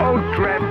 Oh, crap.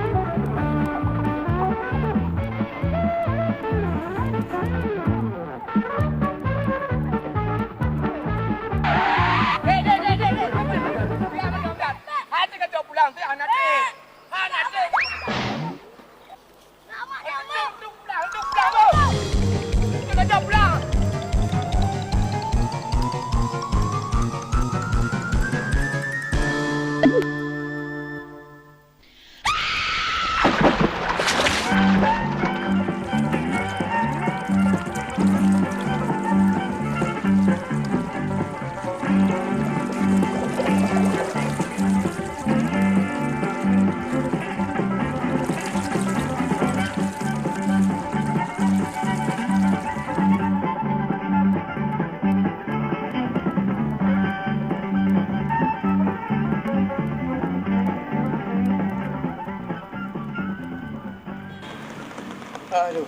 Aduh.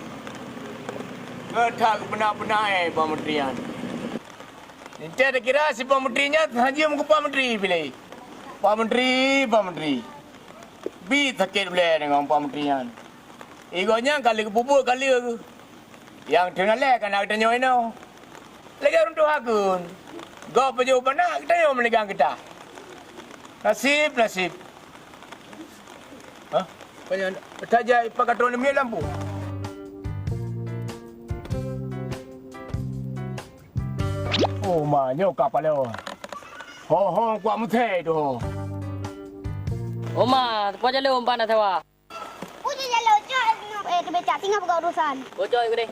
Tak benar-benar Pak Menterian. Nanti ada kira si Pak Menterinya hanya muka Pak Menteri pilih. Pak Menteri. Bi sakit boleh dengan Pak Menterian. Igonya kali kepupuk kali aku. Yang dengan lek kan nak tanya ini. Lagi orang tu aku. Gau pejawapan nak kita yang melegang kita. Nasib. Hah? Banyak tajai pakai drone ni lampu. Oh, maknya kapal lewat. Ho, kuat mutai tu. Oma, kau jalan umpan dah tawa. Puji jalan tu becak tinggal buka urusan. Bocor aku deh.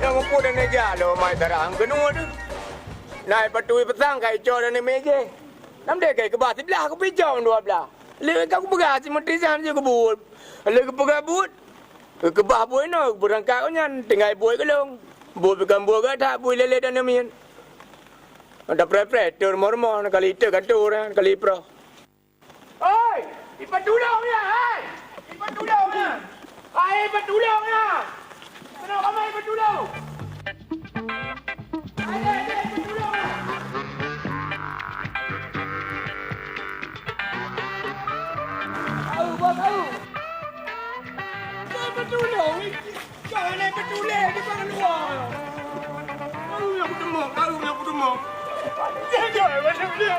Yang aku dah neja lo mai terang kenua tu. Naik patui petang kai cor dan meja. Nam dia kai ke bawah sebelah aku pijau dua belah. Lek aku pegang si menteri sam je kebut. Lek pegang but. Ke bawah boy no berangkat nyan tinggal boy kelong. Boy pegang boy ke tak boy lele dan mian. Ada pre tur mormon kali itu kantor kali pro. Oi, ipat tulung ya, hai. Ipat tulung ya. Hai, ipat tulung ya. Kenapa kamu ipat tulung? Ada ipat tulung ya. Tahu. Ipat tulung. Jangan ipat tulung di belakang luar. Aku yang bertemu. Jangan macam dia.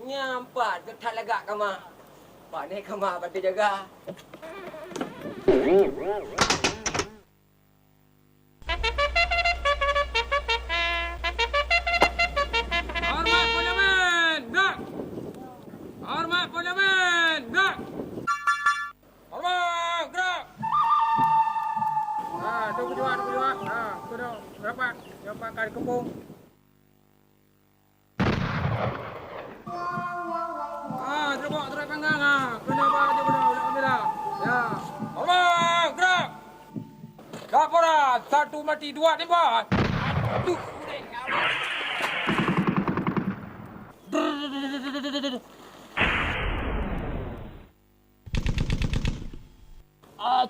Nyampat ketat lagak kama. Pak ni kama kata jaga. Hormat parlimen, gerak. Hormat, gerak. Tunggu jawab. Sudah rapat kali kembung. Terus panggang. Kena apa aja benar. Ya. Hormat, gerak. Laporan, 1 mati 2 tembak.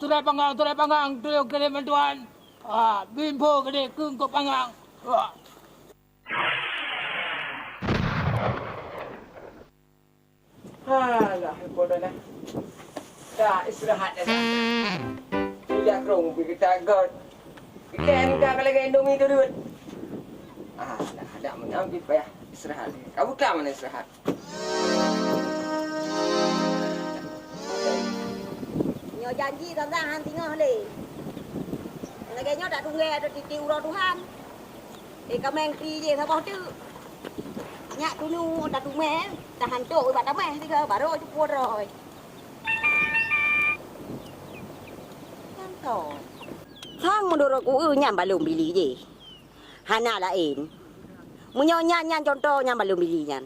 Turai panggang, tu kena bantuan. Bimbo kena kengkok panggang. Alah, bodoh dah. Tak istirahat dah. Tidak kerong pergi kita god. Kita hendak kalau ke Indomie tu duit. Ada mengambil payah istirahat. Kamu tak mana istirahat? Nyo janji tentang tinggal le. Lagi nyo tak tunggu ada titik urut Tuhan. Kameng pi je sama tu. Nyak tu nu dah tunggu dah hancur buat apa tiga baru cukup rồi. Kantor. Sang menurut ku nyam balum bili je. Hana lain. Menyonya contohnya belum bilinya.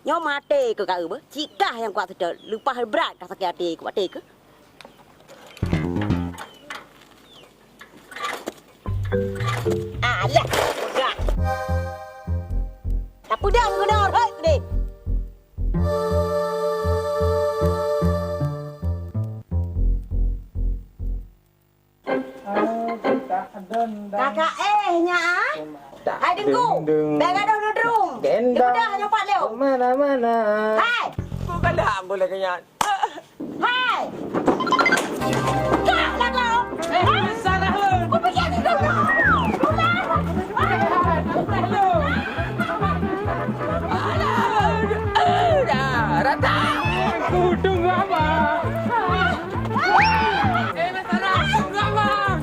Nyo mate ke kau ber. Cikah yang kuat sedar. Lupa berat kata ke hati kuat ke. Ah, ya. Berat. Tak pudah mengenal. Hei, deh. Kakak nya hai dengung. Bang ada dudung. Dah nyopat leo. Mana? Hai. Kau kan dah boleh kenyang. Hai. Kak nak lo. Salah lu. Kau pergi di dulu. Rata. Kudung apa? Masara, tunggu apa?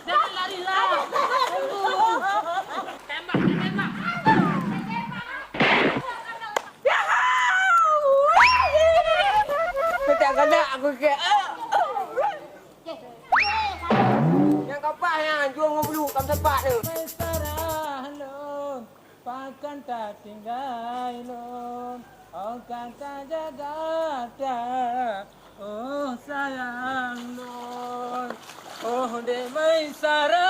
Jangan lari lah. Tembak. Kita kena aku ke. Yang kapal yang jual ngoblu kam tempat tu. Sarah lon, pakan tak tinggal lon, akan tak jaga dah. Oh sayang lon, oh demai Sarah.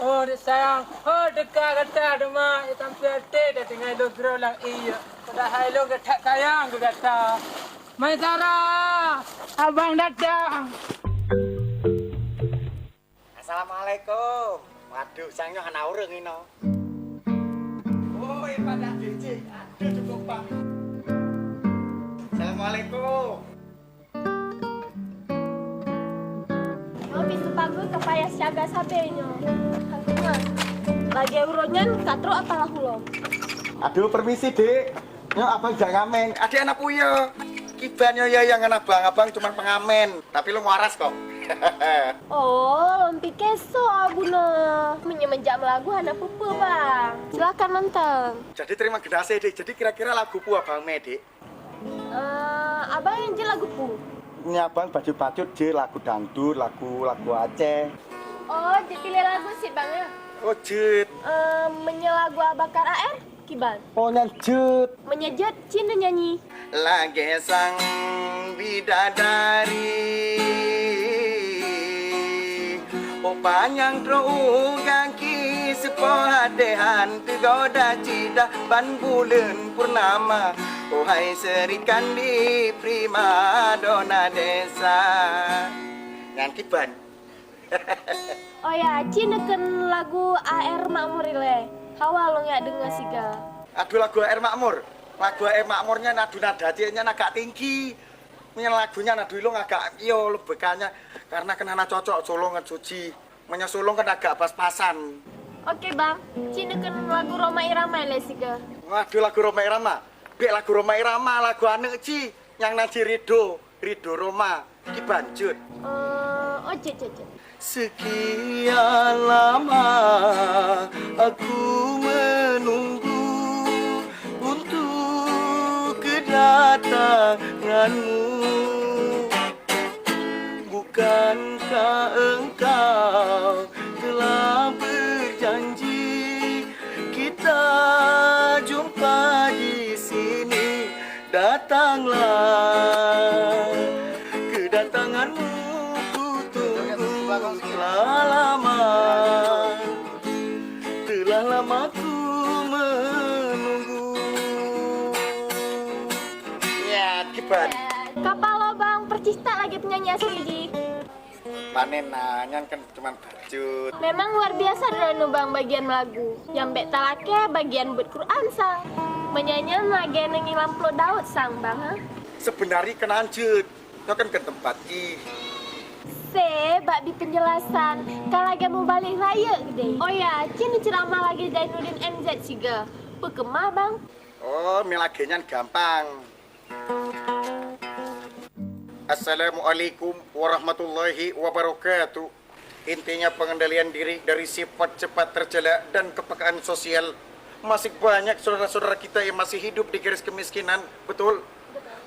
Oh de sayang, oh dekat kata dema, itam pete de tinggal lo gerolang iya. Pada hai lo kata sayang ke kata. Mai Sarah, abang datang. Assalamualaikum. Waduh, sangnya ana urang ino. Oh, pada DJ. Aduh, cukup Pak. Assalamualaikum. Oh, bisu bagus kepaya siaga sabenya. Hantunya. Bagi uronyan katro apalah hulo. Aduh, permisi, Dik. Yo, abang jangan ngamen. Adik anak puyo. Kiban yo ya yang anak abang cuma pengamen, tapi lu waras kok. Oh, lompi keso abuna. Menyemenjak melagu anak pupu bang. Silakan nonton. Jadi terima kasih, Dik. Jadi kira-kira lagu pu abang Dik. Abang yang je lagu pu. Ini abang baju-baju Dik, lagu dangdut, lagu Aceh. Oh, je pilih lagu sih bang ya. Oh, Jut. Menyelagu Abakar AR, kiban. Oh, Jut. Menyejut Cina nyanyi. Lagi sang bidadari Opanyang trougang ki sepohadehan Tegoda cida ban bulan purnama Ohai serikan di prima dona desa Yang kiban. Oh ya, Cina kan lagu AR Makmur ile. Hawa lo nggak dengar siga. Aduh lagu Air Makmur. Lagu Air Makmurnya nadu nadanya agak tinggi. Lagunya nadu ilung agak iyo lebekannya karena kena cocok Solo ngecuci. Menyesulung kan agak pas-pasan. Oke bang, Cina kan lagu Roma Irama ile siga. Waduh lagu Roma Irama. Bek lagu Roma Irama, lagu anek Ci yang nanti Rido Roma. Iki banjut. Oh cek. Sekian lama aku menunggu untuk kedatanganmu. Bukankah engkau telah berjanji kita jumpa di sini? Datanglah kedatanganmu ku tunggu telah lama ku menunggu. Ya, kiban. Kapal lo bang, percista lagi penyanyi asli ji. Panen nanya kan cuma bajut. Memang luar biasa dulu bang bagian lagu. Yang bek talake bagian buat Quran sang. Menyanyian lagi nengi lamplo Daud sang bang ha? Sebenarnya kan anjut. Itu kan ke tempat ki. Bak di penjelasan. Kalau lagi mau balik raya gede. Oh ya, cini ceramah lagi Zainuddin NZ juga. Pekemah bang. Oh, milagenya gampang. Assalamualaikum warahmatullahi wabarakatuh. Intinya pengendalian diri dari sifat cepat tercela dan kepekaan sosial. Masih banyak saudara-saudara kita yang masih hidup di garis kemiskinan. Betul?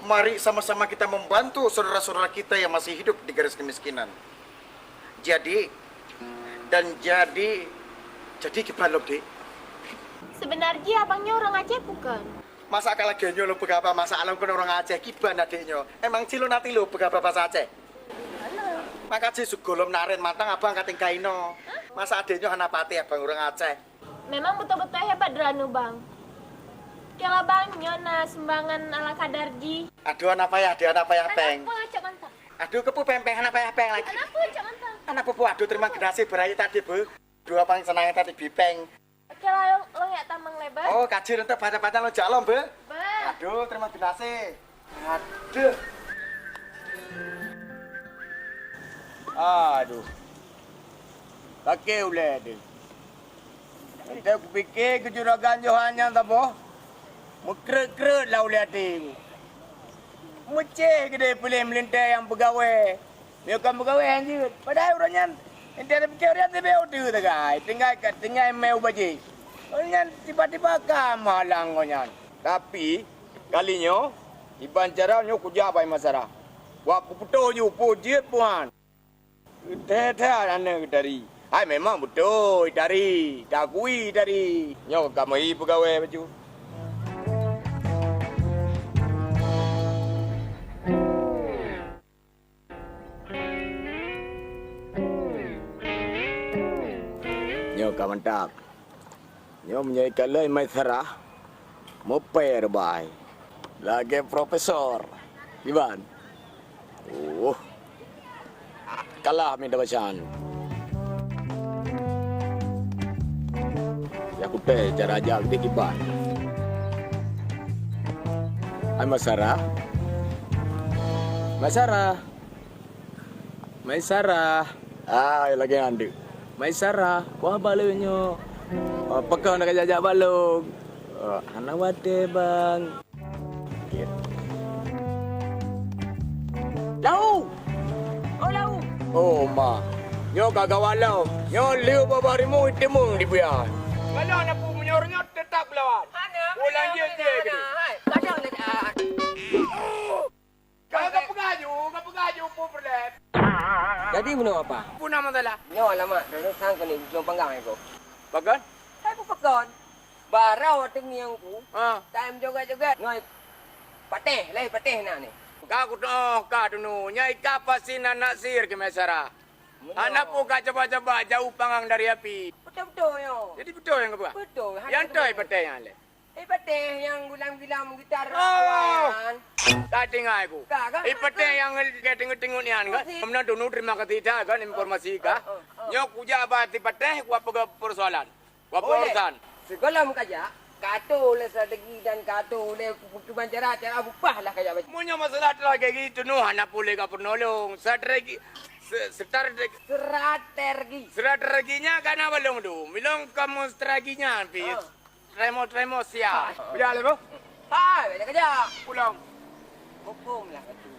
Mari sama-sama kita membantu saudara-saudara kita yang masih hidup di garis kemiskinan. Jadi gimana, Dik? Sebenarnya abangnya orang Aceh bukan? Masa kalah genyo lo begapa masa alam kan orang Aceh gimana adiknya? Emang cilo nanti lo begapa bahasa Aceh? Maka jisu golom naren matang abang kating kaino. Masa adiknya hanapati abang orang Aceh? Memang betul-betul hebat Dranu bang. Kalau abangnya na sumbangan ala kadarji. Aduh anak payah peng. Anak apa cak mantap? Aduh kepu pempeng anak payah lagi. Anak apa cak mantap? Anak pupu aduh terima kasih berayi tadi bu. Dua paling senang tadi bipeng. Kalau lo nggak tambang lebar? Oh kajir untuk baca-baca lo jalom bu. Bah. Aduh terima kasih. Aduh. Aduh. Pakai ulah dia. Kita fikir kejuragan Johannya tak boh. Mukret-kret lah ulah dia. Muceh gede pilih melintai yang pegawai. Dia kan pegawai anjir. Padahal orangnya ente ada fikir dia tebe udah tu guys. Tinggal mau baji. Orangnya tiba-tiba kamalang orangnya. Tapi kalinya iban caranya kuja pai masalah. Wa puto ju pujiat puan. Teh anak dari. Hai memang betul dari. Dakui dari. Nyo kamai pegawai baju. Nyo kamantap. Nyo menyai kalai mai sarah. Moper bai. Lagi profesor. Iban. Kalah minta bacaan. Ya aku teh cara aja gede kiban. Hai Masara. Maisara. Lagi ande. Maisara, kuah balonyo. Pekau nak jajak balong. Anak wate bang. Lau. Oh ma. Nyo kagak walau. Nyo liu babarimu itemung di biar. Kalau nak pu menyornya tetap lawan. Pulang dia je. Kadang nak Kagak pegaju pu perlet. Jadi mana apa? Pu nama salah. Nyo alamak, dah sang kini belum panggang aku. Bagan? Saya pun pegon. Barau tinggi yang ku. Time juga. Ngoi pateh nak ni. Kau ka dunu nyai kapasin anak sir ke mesara. Anak pu ka coba jauh panggang dari api. Betul yo. Jadi betul yang apa? Betul. Yang toy pateh yang le. Pateh yang gulam-gulam gitar. Oh. Tadi ngai aku. Kagak. Pateh yang tengok ni kan. Kemudian dunu terima kasih dah kan informasi ka. Nyok kuja abati pateh ku apa persoalan. Ku urusan. Segala mukaja. Kato le strategi dan kato le cara upah lah kaya macam. Punya masalah lagi gitu nu anak boleh ka penolong. Strategi. Strateginya kan apa long tu? Bilang kamu strateginya pi. Tremo sia. Bila le bu? Ha, bela kerja. Pulang. Hukum lah katu.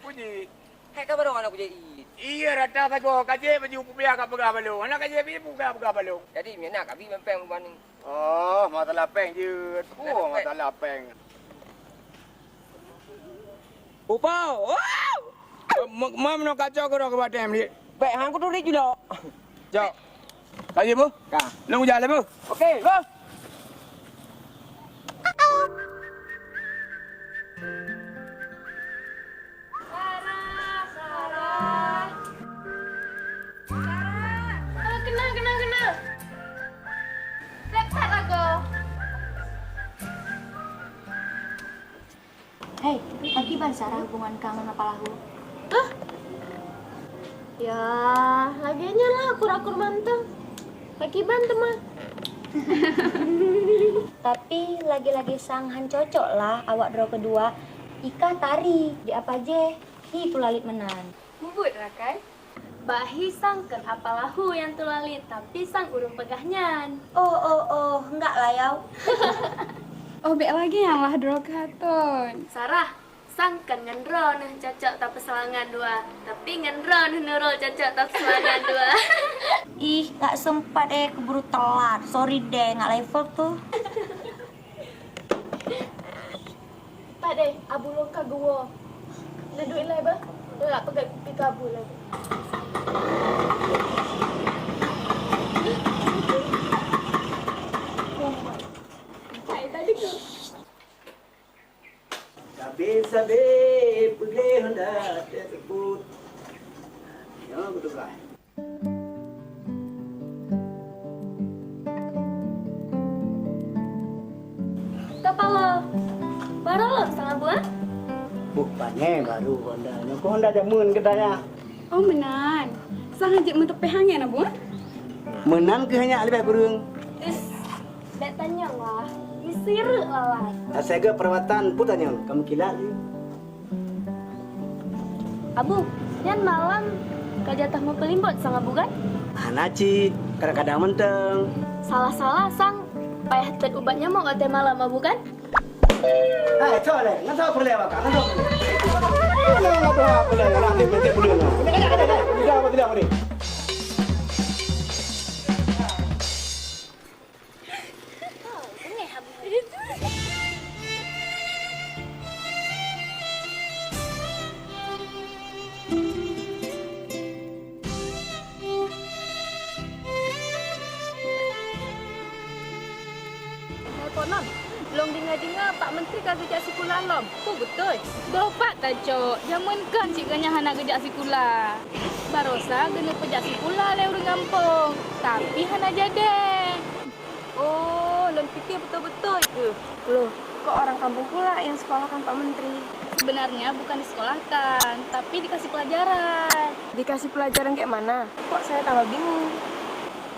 Puji. Hai kau baru anak jadi. Iya rata sago kaje baju pupia ka pegah balong. Anak kaje pi pegah balong. Jadi mina kami mempeng banding. Oh, masalah peng je. Oh, masalah peng. Upau. Mam no kacau ko ke batem ni. Baik hang ku tu ri julo. Jauh. Kaje bu? Ka. Lu jalan bu? Okey, go. Sarah. Kena. Lepaslah aku. Hei, lagi ban Sarah hubungan kangen apa lahu? Hah? Ya, laginya lah akur-akur manteng. Lagi bantu mah. Tapi lagi-lagi sanghan cocok lah awak draw kedua. Ika tari, di apa je? Hi pulalit menan. Mubut rakai. Bahi sangker apalahu yang tulalit, tapi sang urung pegahnya. Oh, enggak lah yau. Oh, be lagi yang lah drogaton. Sarah, Sangkan ngan ron cocok tak peselangan dua. Tapi ngan ron nurul cocok tak peselangan dua. Ih, gak sempat keburu telat. Sorry deh, gak level tuh. Pak deh, abu loka gua. Ada duit lah ba? Enggak pakai kopi kabu lagi. Hai tadi tu. Sabi pergi hendak tersebut. Ya, betul lah. Kepala. Baru lo setengah bulan? Bukannya baru Honda. Kau Honda jamun katanya. Oh menan. Sang hajik mentepeh hangin abu. Menang ke hanya lebih burung. Is, dak tanya lah. Isiruk lah. Asaga perawatan putanya. Kamu kilat. Abu, yan malam kajatah mau pelimbot sang abu kan? Naci, kadang-kadang menteng. Salah-salah sang. Payah tet ubatnya mau kata malam abu kan? Coba deh, nggak tahu boleh apa? Nggak tahu boleh. Orang ini nanti boleh. Tidak apa tidak boleh. Konon, long dengar-dengar Pak Menteri kan kerja sekolah lom. Tu betul. Dopak tak cok. Jamun kan cik kanya hana kerja sekolah. Barosa kena kerja sekolah le orang kampung. Tapi hana jadi. Oh, long fikir betul-betul ke? Loh, kok orang kampung pula yang sekolahkan Pak Menteri? Sebenarnya bukan disekolahkan, tapi dikasih pelajaran. Dikasih pelajaran kayak mana? Kok saya tambah bingung?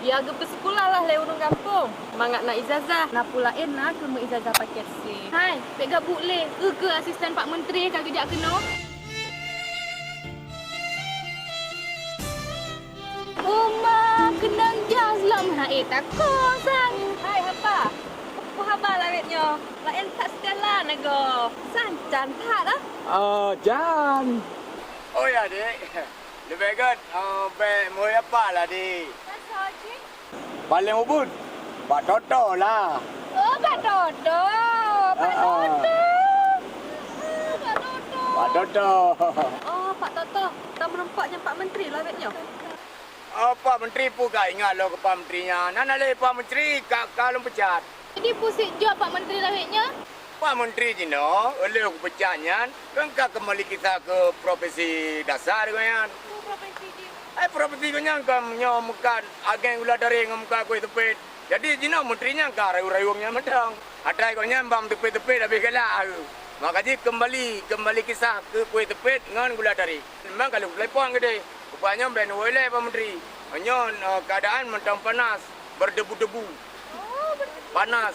Ya gepe sekolah lah le orang kampung. Mangat nak ijazah, nak pulain nak ke ijazah paket C. Hai, pega bule. Ke asisten Pak Menteri kalau kerja kena. Uma kenang jas lam hai takut sang. Hai apa? Apa khabar lawetnya? Lain tak setelah nego. Sancan tak dah. Jan. Oh ya, Dik. Lebih baik mau apa lah, Dik? Paling ubun. Pak Toto lah. Oh, Pak Toto. Pak Toto. Pak Toto. Pak Toto. Oh, Pak Toto. Tak menampaknya Pak Menteri lawetnya. Pak Menteri pun gak ingat lo ke Pak Menterinya. Nana le Pak Menteri kalau pecat. Jadi pusing juga Pak Menteri lawetnya. Pak Menteri Jino, oleh aku pecatnya, kan kembali kita ke profesi dasar kan. Provinsi dia. Profesi kan kamnya muka agen gula dari muka kue tepet. Jadi Jino menterinya kan rayu-rayunya medang. Ada kan nyambam tepet-tepet habis kalah. Makanya kembali kisah ke kue tepet dengan gula dari. Memang kalau telepon gede, rupanya ben oleh Pak Menteri. Hanya keadaan mentang panas, berdebu-debu. Oh, Panas.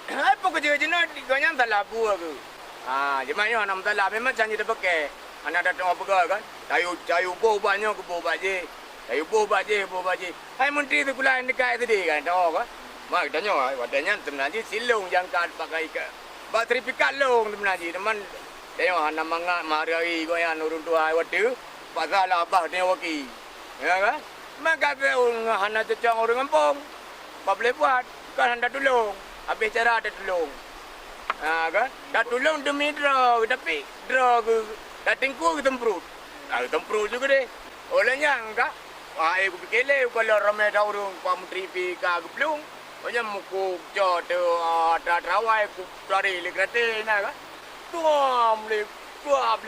Apa kerja Jino kanya tak labu aku. Jemaah nam tak labu memang janji dah pakai. Anak datang apa kan? Cayu boh banyak ke boh baje. Cayu boh baje. Hai Menteri tu kula dekat tadi kan. Tahu kan? Mak tanya wadanya sebenarnya silung yang kan pakai ke. Bateri pikat long sebenarnya teman. Tengok hana mangat mari goyan urun tua waktu. Pasal abah dia waki. Ya kan? Maka hana cecang orang kampung. Apa boleh buat? Kan hendak tolong. Habis cara ada tolong. Kan? Dah tolong demi draw. Tapi draw ke. Dah tingku ke temprut. Temprut juga deh. Olehnya enggak. Aku fikir kalau ramai dah orang Pak Menteri pergi ke Pelung. Macam muku jauh tu. Dah terawai aku dari lekrate. Kan? Tuam le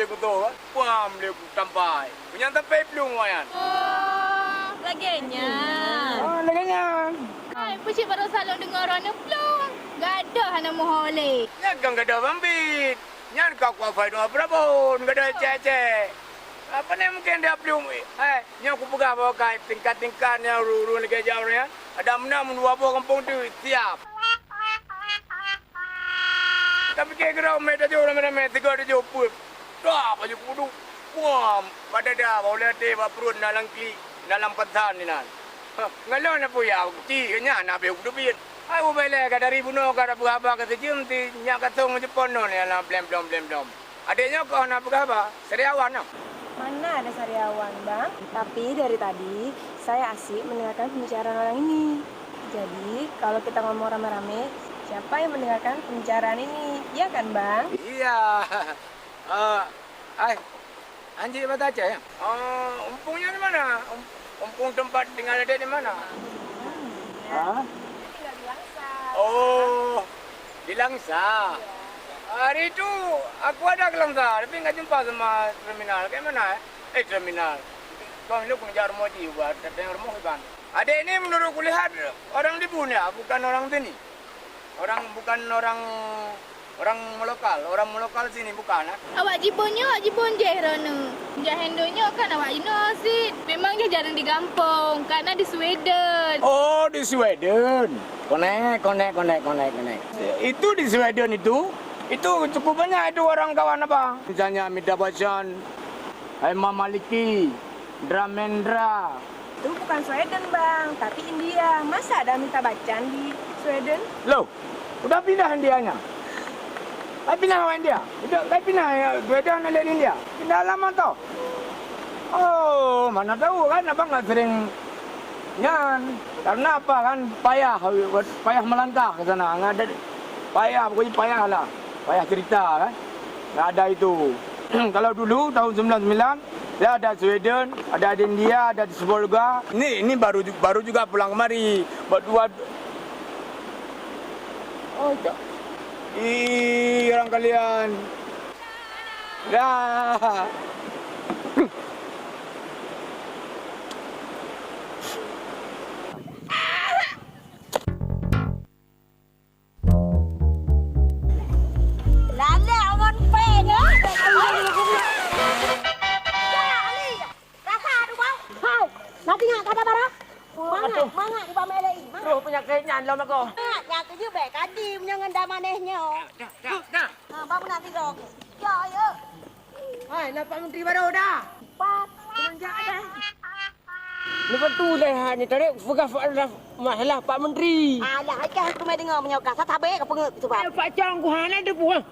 kutu kan. Tuam le tampai. Punya tampai Pelung wayan. Oh, laginya. Laginya. Hai, pucik baru salah dengar orang Pelung. Gak ada hana mohole. Nyagang gak ada bambit. Nyan kau kuafai dua berapa? Gak ada cecek. Apa ni mungkin dia belum? Nyan aku pegang bawa kai tingkat-tingkatnya uru negara jauh ni. Ada mana menua bawa kampung tu siap. Tapi kira mereka jauh mereka tiga ada jauh pun. Dah baju kudu. Wah, pada dah boleh ada perut dalam pesan ni nan. Ngalau nak puya, ti kenya nak be kudu biar. Aku bela ka dari buno ka buah ka sejum ti nya ka tong Jepun no ni lah blem. Adiknya kau nak apa? Sariawan no? Mana ada sariawan, Bang? Tapi dari tadi saya asik mendengarkan pembicaraan orang ini. Jadi, kalau kita ngomong rame-rame, siapa yang mendengarkan pembicaraan ini? Iya kan, Bang? Iya. Anjing apa aja ya? Umpungnya di mana? Umpung tempat tinggal adik di mana? Tinggal di Langsa. Oh, di Langsa. Hari itu aku ada ke Langsa, tapi nggak jumpa sama terminal. Kayak mana ya? Terminal. Kau lu pengejar moji buat datang rumah kan. Adik ini menurut kulihat orang di Bunia, bukan orang sini. Bukan orang lokal sini bukan. Awak jibun je Rono. Jahendonya kan awak inosit. Memang dia jarang di kampung karena di Sweden. Oh, di Sweden. Konek. Itu di Sweden itu cukup banyak itu orang kawan apa? Misalnya Amitabh Bachchan, Hema Maliki, Dramendra. Itu bukan Sweden, Bang, tapi India. Masa ada Amitabh Bachchan di Sweden? Loh, udah pindah Indianya? Saya pindah ke India? Saya pindah ya, Sweden dari India? Pindah lama tau? Oh, mana tahu kan, abang nggak sering nyan. Karena apa kan, payah melangkah ke sana. Nggak ada, pokoknya payah lah. Payah cerita kan. Nggak ada itu. Kalau dulu tahun 99 dia ada Sweden, ada di India, ada di Svolga. Ini baru juga pulang kemari. Buat oh itu. Orang kalian. Dah. Mangak di bawah melei. Roh penyakitnya lom aku. Ya kerja baik kadim jangan dah manehnya. Dah. Bapak nak tidur. Ya. Hai, nampak menteri baru dah. Pat. Semenjak dah. Lepas tu dah ni tarik pegang masalah Pak Menteri. Alah, aku mai dengar punya kata tabe ke pengek sebab. Pak Cang ku hana dia buang.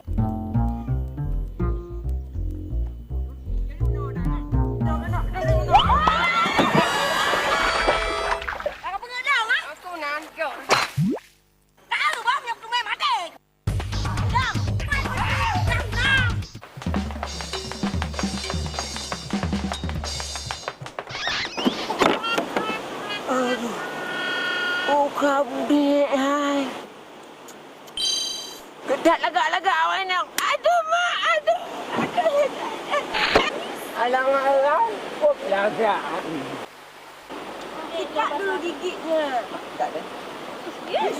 Kabudi hai. Kedak lagak awak ni. Aduh mak, aduh. Alang-alang kop lagak. Ikat dulu gigitnya. Tak ada. Yes.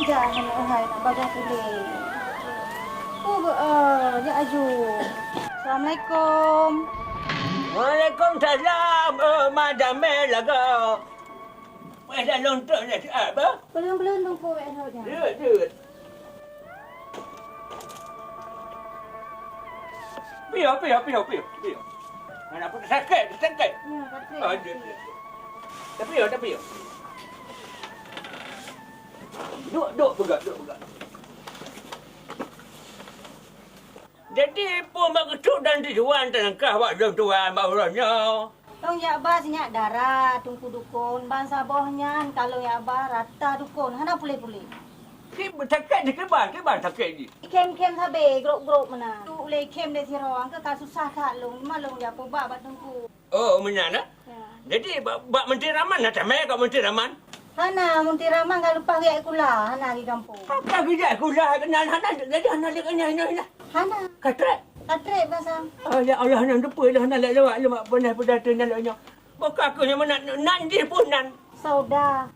Jangan hai nak badan tulis. Ya aju. Assalamualaikum. Waalaikumsalam. Madam Melaga. Dah lontok dah apa? Belum tunggu esoknya. Duduk. Pio. Mana pun sakit. Ya, kata. Tapi. Duduk pegang. Jadi pun mak ketuk dan dijual tengkah wak tuan bauranya. Tong ya ba sinyak darah tungku dukun bangsa bohnya kalau ya ba rata dukun hana pulih-pulih. Ki bertakak di keban takak ni. Kem sabe grok mana. Tu le kem de sirong ke ka susah ka long malong ya po ba tungku. Oh menyana. Ya. Jadi bak Menteri Raman nak tamai kat Menteri Raman. Hana munti ramang kalau pakai kula hana di kampung. Apa kita kula kenal hana jadi hana lekanya. Hana katre bahasa. Oh ya Allah hana depa lah hana lewat pernah pedata nalanya. Bukan aku yang nak di punan. Sauda.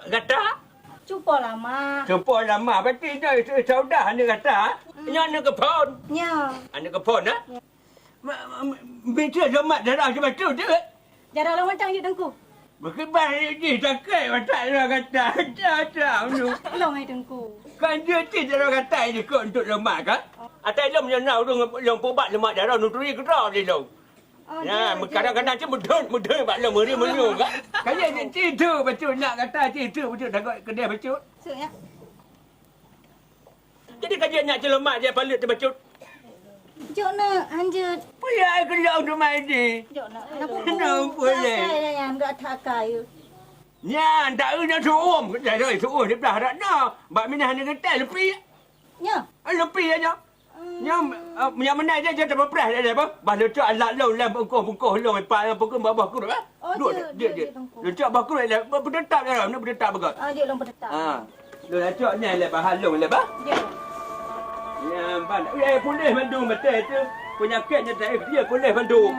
Kata? Cuba lama. Berarti itu sauda hana kata. Hana kepon. Ya. Hana kepon ah. Minta jomat darah macam tu je. Jarang lawan macam je tengku. Berkebar ni sakit watak dia kata. Tak tu. Long ai tengku. Kan dia tidak kata ini kau untuk lemak kan? Atai lom yang nak dong yang pobat lemak darah nuturi kerah dia dong. Ya, kadang-kadang je mudun bak long meri kak. Kaya ni cerita betul nak kata cerita betul takut kedai betul. Suknya. Jadi kajian nak celemak dia palut tu betul. Jok nak hanjut. Puyah kerja untuk main ni. Jok nak. Kenapa boleh? Saya yang enggak takai. Ya, tak nak suruh. Kedai tu suruh dia belah dak nak. Bak minah ni kedai lepi. Ya. Lepi aja. Yang menai dia tak berperas dia apa? Bah lecak alat long lah bungkuh long ipak pokok bawah ku dah. Oh, dia. Lecak bah ku lah berdetak dah, nak berdetak bagai. Dia long berdetak. Lu lecak ni lah bah long lah bah. Ya. Ya, pan. Polis Bandung betul tu. Penyakitnya tak dia polis Bandung.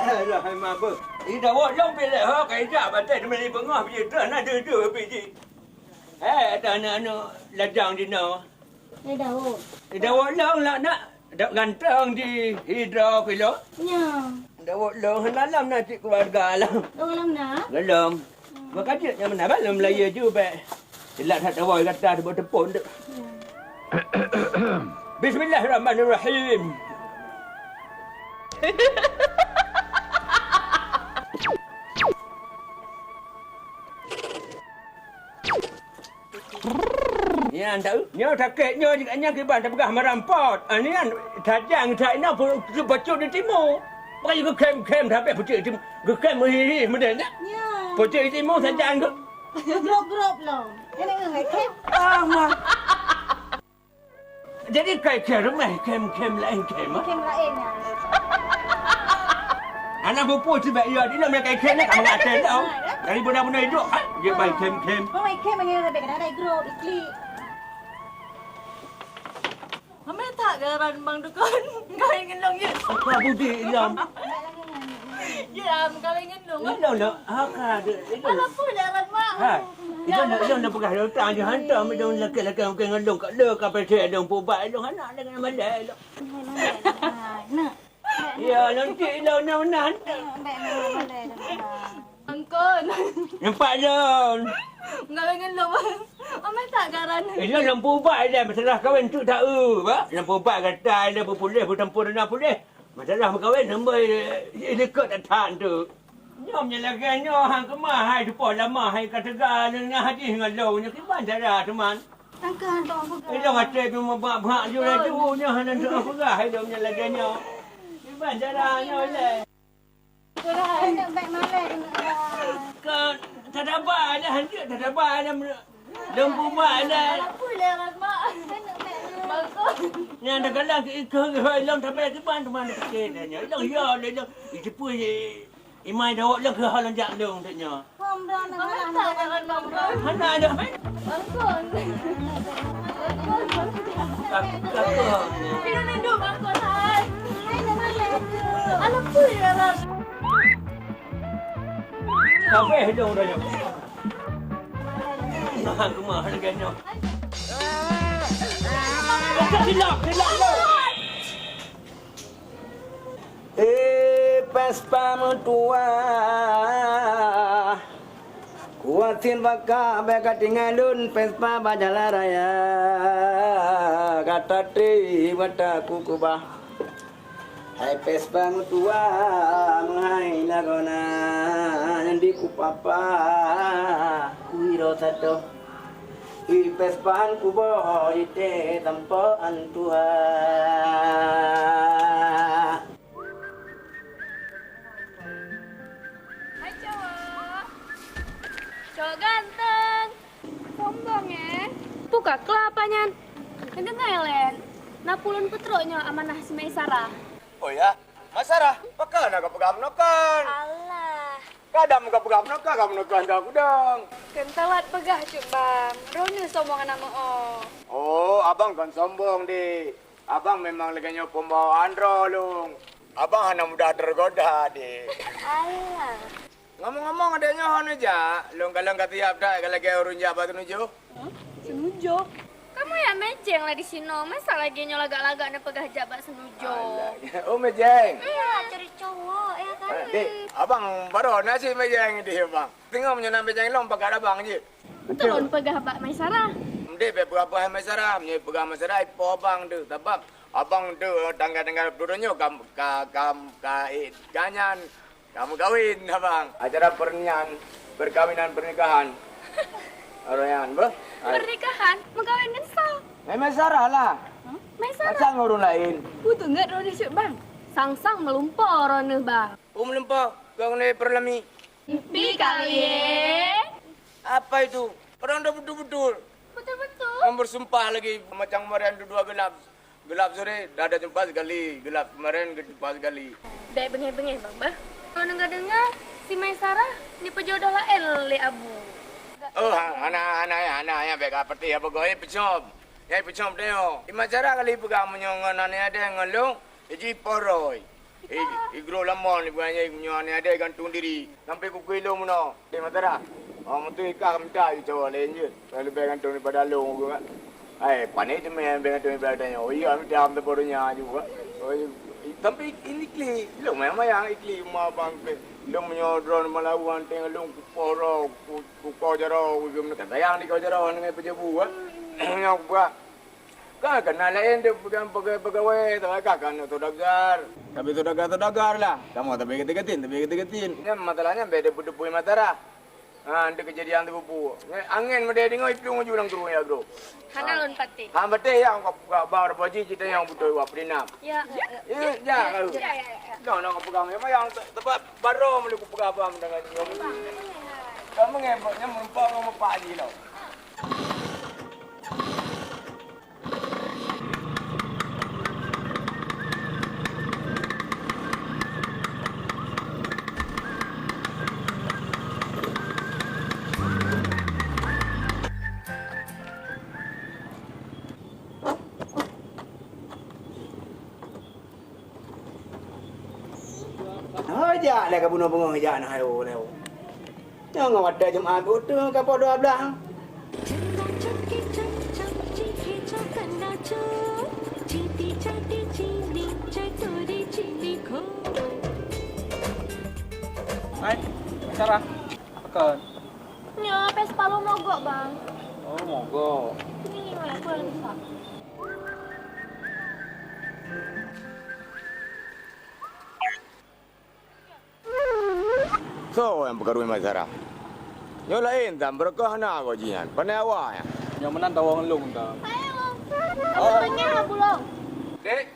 Lah hai apa? Ini dah buat long pilih ha kai jak batai dia beli pengah pergi dah nak ada pergi. Ada anak-anak ladang di no. Dia dah. Dah buat long lah nak dak gantang di hidra kilo. Ya. Dah buat long dalam nak cik keluarga lah. Dalam nak. Dalam. Makanya yang mana balam Melayu juga. Jelas tak tahu kata dia buat tepun tu. Bismillahirrahmanirrahim. Ya, tahu. Nyo sakit nyo jikanya kiban tak pegah merampot. Ni kan tajang China pun bocor di timur. Pakai juga kem tapi bocor timur. Kem meri mudah tak? Ya. Bocor di timur tajang tu. Grop long. Ini enggak kem. Mah. Jadi kai rumah kem lain kem. Kem lain ya. Anak bupu sebab dia dia nak kem nak mengata tau. Dari benda-benda hidup dia baik kem. Oh, kem ini lebih kena grop ikli. Mama tak garan bang dukun. Kau ingin long je. Apa budi ilam? Ya, kau ingin long. Ilam nak. Haka ada. Alah pun jaran mak. Ha. Ilam nak pegah datang je hantar macam lelaki-lelaki mungkin ngelong kat le kapal saya dong pubat dong anak dengan malai dong. Nak. Ya, nanti ilam nak hantar. Angkon. Nampak dong. Kau ingin long. Mama tak garan. Ilam lampu ubat dah masalah kahwin tu tak ba. Lampu ubat kata ada berpulih bertempur dengan pulih. Masalah berkahwin nombor dekat datang tu. Nyom lagi hang kemah hai depa lama hai kataga dengan haji dengan long nya kiban cara teman. Angkat dong aku. Ilang ate tu mabak ju la tu nya hanan tu apa gah hai dong nya lagi nya. Kiban cara nya le. Kurang nak baik malai Kan tak dapat ada hantu tak dapat ada lampu mak ada. Apa jaran mak? Bagus. Yang dah galang ke ilang sampai ke ban teman sikit nya. Ilang ya ilang itu pun imai dah lang ke halang jak dong tak nya. Kom dah nak. Mama tak garan bang. Mana ada? Angkon. Apa? Kita nenduk angkon hai. Hai nak malai. Alah apa jaran? Sampai dong dah nya. Nah, kemah lagi nya. Hilak lo. Pespa mentua kuatin baka beka tinggalun pespa bajala raya kata tri mata kukubah hai pespa mentua menghai lagona di kupapa kuiro satu i pespan kubo ite tampo antua. Cowok ganteng. Sombong ya. Tuh kak kelapanya. Kena ngelen. Napulun putronya amanah si Maisara. Oh ya, Masarah, pakai nak pegang nokan. Alah. Kadang muka pegang nokan, kamu nokan kau dong. Kentalat pegah cuk bang. Rona sombong anak mo. Oh, abang kan sombong di. Abang memang lagi nyoba pembawa androlung. Abang hanya mudah tergoda di. Alah. Ngomong-ngomong adanya hon aja, long-long kata tiap dah kalau lagi urun jabat nuju. Senujo. Kamu yang menceng lah di sini. Masa lagi nyolagak-lagak nak pegah jabat senujo. Oh, mejeng. Iya, cari cowok ya kan. Dek, abang baru nasi mejeng di abang. Tengok menyenam mejeng long pakai abang je. Betul pegah Mbak Maisara. Dek, berapa Maisara, pegang Maisara ipo abang tu. Sebab abang tu tanggal-tanggal berduanya ganyan. Kamu kawin abang. Acara pernikahan. Arayan, ba? Pernikahan? Magkawin kan sa? May Sarah lah. May Sarah. Asal ngurung lain. Butuh nggak Roni sih bang? Sang-sang melumpur Roni bang. Melempah. Kau ni perlami. Pi kawin. Apa itu? Orang dah betul-betul. Betul-betul. Yang bersumpah lagi macam kemarin dua gelap. Gelap sore dah ada jumpa sekali. Gelap kemarin jumpa sekali. Dek bengih-bengih bang bah. Kalau dengar-dengar si Mai Sarah ni pejodoh lah le abu. Oh, anak yang baik apa ti apa goi pecom. Yang pecom dia. Imacara kali pegang menyongan anak ada yang ngelong. Iji poroi. Igro lamon ibuannya menyongan ada gantung diri. Sampai kukilo muno. Di matara. Oh, mesti ikah minta coba lain je. Kalau baik gantung daripada long juga. Panik tu main baik gantung daripada dia. Oh, iya minta am terbodohnya juga. Oh, tapi ini kli. Lo memang yang ikli rumah bang. Lo menyodron melawan tengah lo kuporo kukau jaro gum kata yang di kau jaro dengan pejabu yang buat kan kenal lain dia bukan pegawai tapi kan saudagar tapi saudagar lah kamu tapi ketin ini masalahnya beda budu matara ada kejadian tu bubu angin mede dengo ipung julang turun ya bro Hanalun pati. Bete yang kau bawa baji kita yang butuh apa dinam. Ya. Ya. No, pegang memang yang tempat baru melu pegang apa dengan kamu. Kamu ngeboknya merumpah sama Pak Haji tau. Aja lah kamu nak bengong aja nak hayo leo. Jangan ada jemaah betul ke pada 12. Hai, Sarah. Apa Nya Vespa lo mogok bang. Oh, mogok. Ini malah aku yang bisa. So yang perkara masyarakat. Yang lain tak berkah nak kau jian. Pandai awak ya. Yang mana tahu orang long tak? Ayo. Apa tanya bulong? Dek.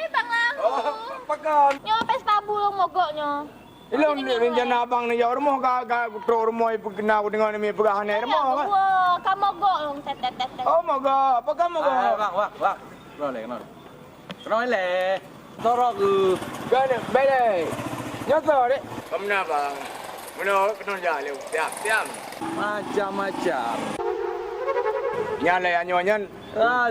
Bang lah. Oh, pakan. Nya Vespa bulong mogoknya. Ilong ni rencana abang ni jauh rumah kak tro rumah ibu kena aku dengan ni pegahan air rumah kan. Wah, kamu mogok long tet. Oh mogok. Apa kamu mogok? Wah. Boleh kenal. Kenal le. Torok ke. Gana, balik. Nyata dek. Kamu nak bang? Mana kena jalan tiap. Macam-macam. Nyala yang nyonya.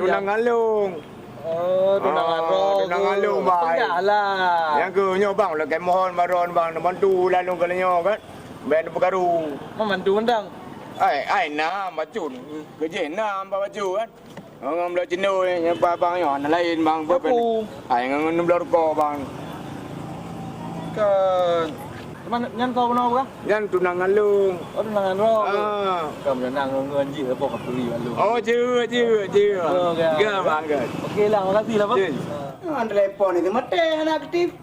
Tunang galung. Oh, tunangan roh. Tunangan galung bang. Penggalah. Yang ke nyo bang, lah kai mohon baron bang, bantu lalu kalau nyo kan. Ben perkaru. Memandu mendang. Ai na bacun. Kerja na baju kan. Ngam belah jenuh ni bang yo lain bang berpen. Ai ngam belah rokok bang. Kan. Mana nyan kau kenal bukan? Yang tunang galung. Oh, tunangan roh. Kamu dah nang ngenji apa kat tuli malu. Oh, je. Ga bang ga. Okey lah, makasih lah bang. Telepon itu mate anak aktif.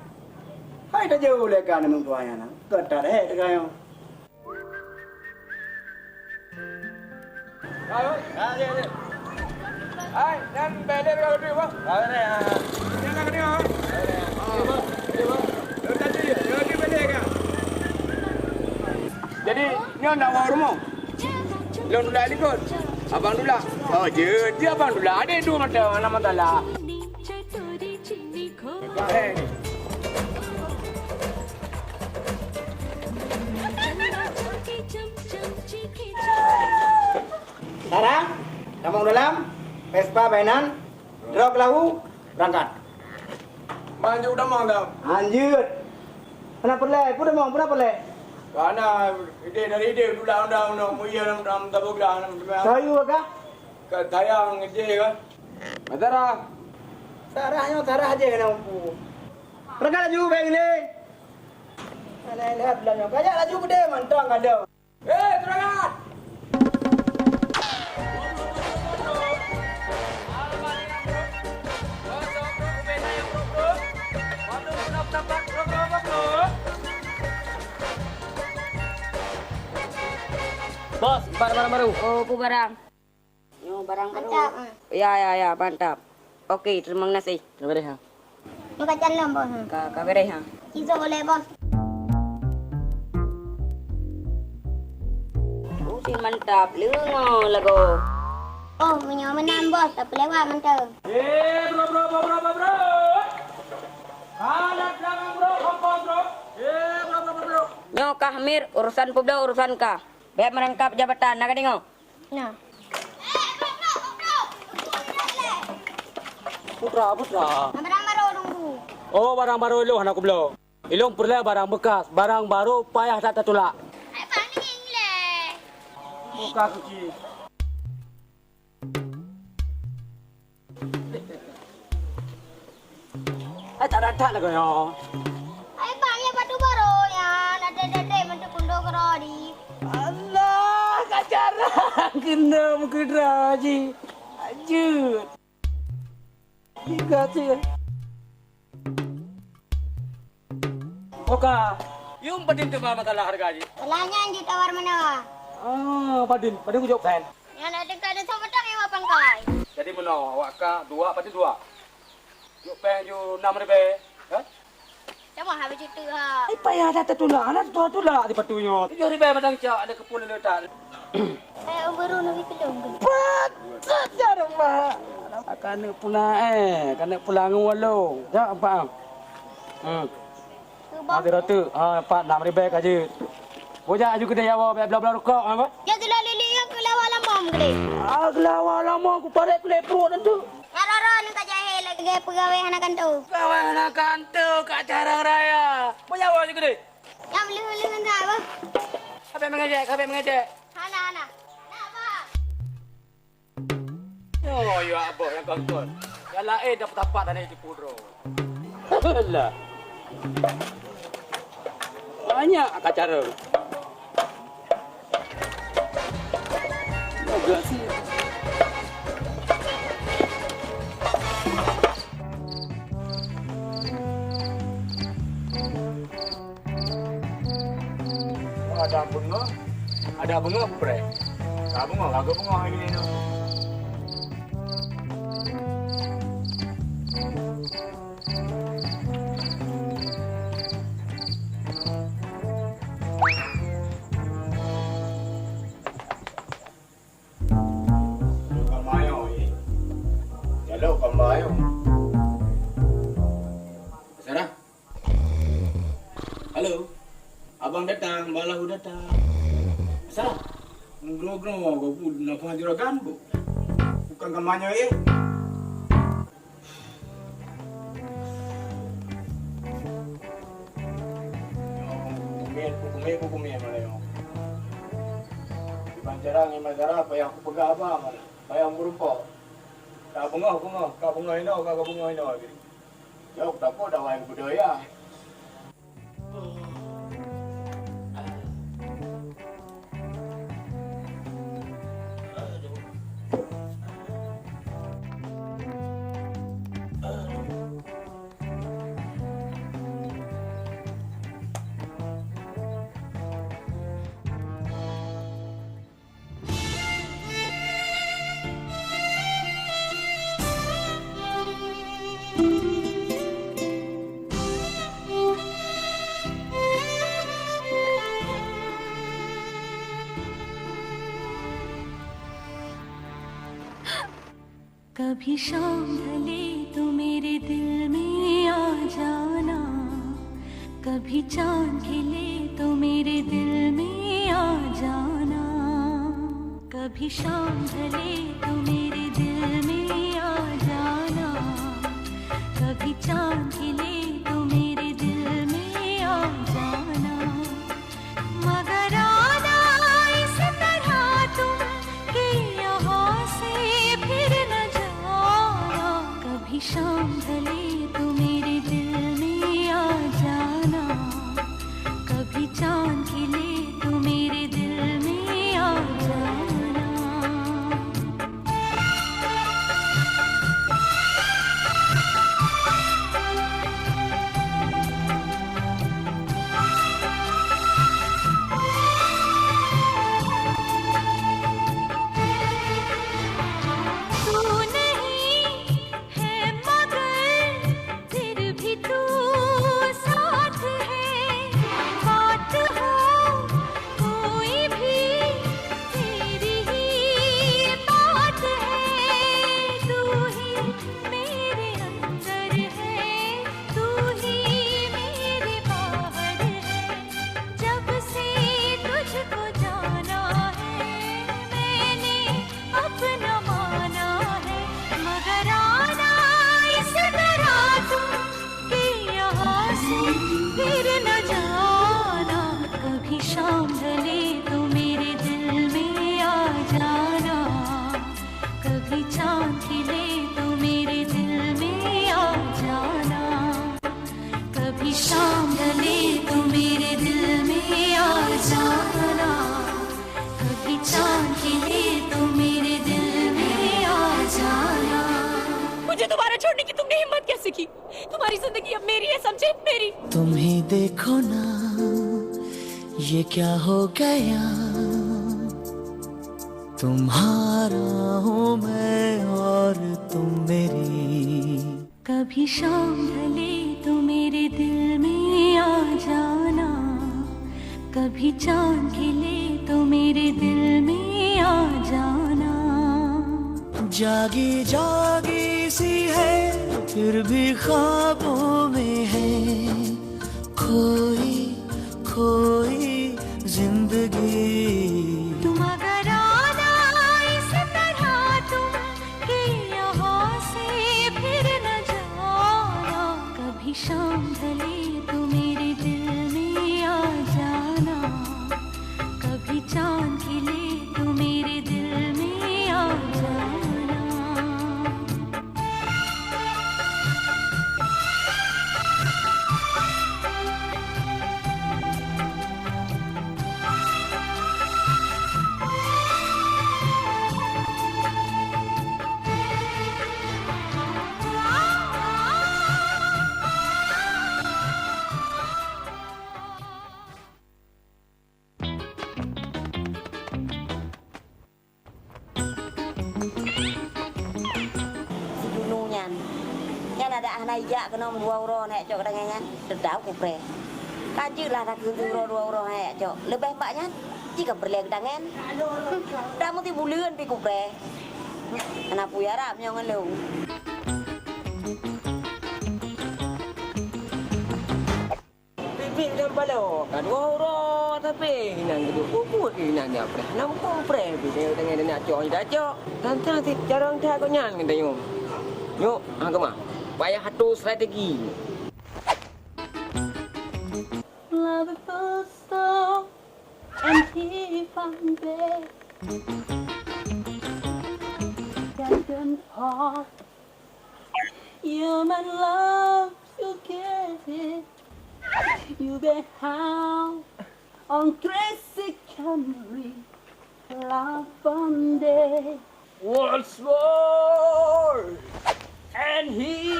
Hai dah jauh lekan memang tuanya nak. Ketar dekat yo. Ayo. Ai, dan balik kalau dia bang. Ini nak dia. Tadi balik kan. Jadi, ni nak bawa rumah. Lo dulu ikut. Abang dulu. Oh, dia abang dulu. Ada dua mata lah. Sarah, kamu dalam Vespa mainan, drop lahu, berangkat. Manju dah mang dah. Anjir. Kenapa le? Pun dah kenapa le? Karena dari ide undang muya dalam tabuk dah. Sayu ke? Tayang je kan. Matara. Sarah aja kena mampu. Berangkat laju baik ni. Lihat belakang. Kajak laju gede mantang ada. Terangkat. Bos, barang baru. Oh, ku barang. Yo, barang baru. Ya, mantap. Oke, terima kasih. Kabere ha. Yung kacang lang, bos. Kabere ha. Iso boleh, bos. Oh, si mantap. Lungo lago. Oh, menyaman bos. Tak boleh wah, mantap. Bro. Kanan belakang bro, kompon bro. Bro. Nyo Kahmir, urusan pubda urusan ka. Biar merangkap jabatan, nak dengo. Nah. Putra. Barang baru nunggu. Oh, barang baru ilong anak kublo. Ilong pula barang bekas, barang baru payah tak tertolak. Ay, paano English? Muka kuci. Tak ada lah kau. Ay, paano batu baru ya? Nade, bentuk kundo kerodi. Allah, kacaran kena mungkin raji. Ajut. Dikasih. Oka, yung padin tu mama kalah harga ji. Walanya anjir tawar mana? Padin ku jawab kan. Yang ada kada sama tang yang apa kai? Jadi mana awak ka dua padin dua. Jawab pen ju 6,000. Ha? Sama habis itu ha. Ai payah dah tertulak, anak tulak di patunya. 7,000 madang cak ada kepul letak. Saya baru nak kelong. Patut jarang mah. Akan kena pulang walong. Ya apa? Ada ratu. Pak 6,000 aja. Bojak aju kedai awak bla rokok apa? Ya telah lili yang kelawa lama gede. Kelawa lama aku parek kelep perut tu. Rara ni tak jahil lagi pegawai anak kantor. Kawan anak kantor kat cara raya. Bojak awak aju kedai. Yang beli dengan apa? Habis mengejek. Ana. Apa? Oh, ya abah yang kangkut. Yang lain dapat tapak tanah itu pudro. Alah. Banyak kacara. Agak sih. Ada bunga apa bre? Kagak bunga ini. Hello, Kamayo. Sarah. Halo. Abang datang, balahu datang. Sarah. Ngro-ngro, aku nak punya juragan bu. Bukan Kamayo eh. Hukumnya mana yo? Di Banjarang yang Mazara, apa yang aku pegang abang, apa yang berumpah. Kau bunga ini. Jauh tak kau dah wayang budaya. कभी शाम ढले तो मेरे दिल में आ जाना, कभी चांद खिले तो मेरे दिल में आ जाना, कभी शाम ढले तो मेरे दिल में आ जाना, कभी चांद खिले तो मेरे दिल में आ जाना, मगर आना इस तरह तुम कि यहाँ से फिर न जाना, कभी शाम ढले तो मेरे दिल में आ जाना, कभी चांद खिले तो मेरे दिल में आ जाना। तुम्हारी जिंदगी अब मेरी है, समझे? मेरी। तुम ही देखो ना ये क्या हो गया, तुम्हारा हूँ मैं और तुम मेरी। कभी शाम ढले तो मेरे दिल में आ जाना, कभी चांद खिले तो मेरे दिल में आ जाना। जागी जागी सी है फिर भी ख्वाबों में है, खोई खोई जिंदगी। तुम अगर आना इस तरह तुम कि यहाँ से फिर न जाना, कभी शाम ढले तो मेरे दिल में आ जाना, कभी चांद खिले तो मेरे दिल में आ जाना। Iya kena 2 euro nek cok dengan dedau kupre. Kaji lah tak 2 euro nek cok. Lebih mbaknya jika berliang tangan. Dah mesti bulan pi kupre. Anak puya rap nyongan lu. Pipi dan balo kan 2 euro tapi nang gitu kubur nang dia pre. Nam kupre pi dia dengan nak cok dah cok. Tante nanti jarang tak kau nyang kita yuk. Yuk, angkat mah. Payah satu strategi. Love at first thought and he found it. Can't part. Human love, you get it. You get how on Tracy Camry. Love one day. Once more. And he,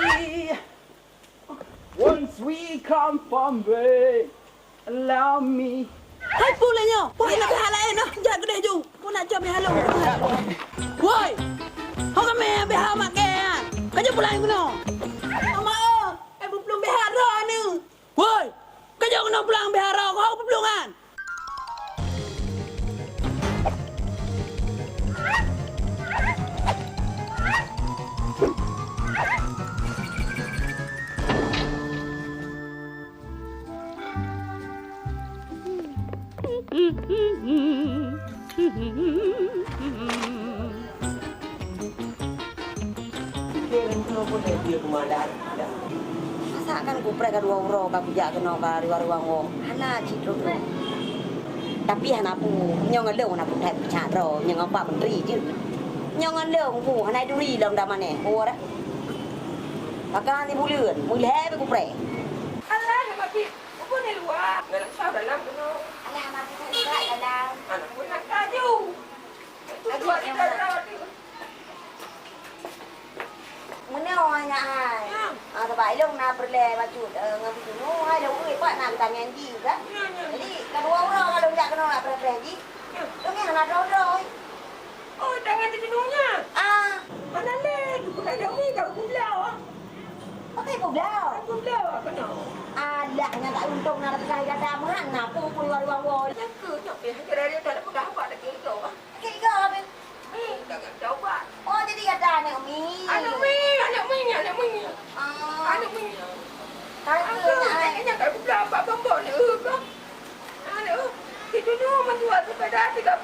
once we come from break, allow me. Hai pulanya, pun nak halain noh, jangan gede jung. Pun nak jam halo. Woi, hok kami behar mak kean. Kaje pulang kuno. Mama oh, belum behar dah ni. Woi, kaje kuno pulang behar kau hok belungan. Masakan kupre ka 2 euro ka pujak kena ka riwa-riwa ngo. Hana citro tu. Tapi hana pu nyong leu hana pu thai cha ro nyong pa menteri chứ. Nyong leu pu hana duri dong da mane. Ho dah. Pakai ni bulan, mulai be kupre. Alah, tapi apa ni luar? Nak sah dalam kena. Alah mati tak dalam. Anak pun nak kaju. Itu ada dalam. Menau hanya ai. Sebab ilong nak berle baju ngapi tu. Hai dah ui pak nak tanya di juga. Jadi kedua orang kalau tak kena nak berle ji. Tu ni nak doi. Oh, tangan di jenuhnya. Ah, mana le? Bukan ada ui kau pulau. pakai pulau. Pulau apa no? Ada hanya tak untung nak pergi kata mana pun keluar wang. Yang ke nak pergi dari dia tak apa apa dah gitu. Kira apa? Jangan coba. Oh jadi kata anak mi. Anak mi. Anak mi. Kayaknya kalau pulau apa bambol ni. Anak. Itu dulu menjual sepeda 30,000.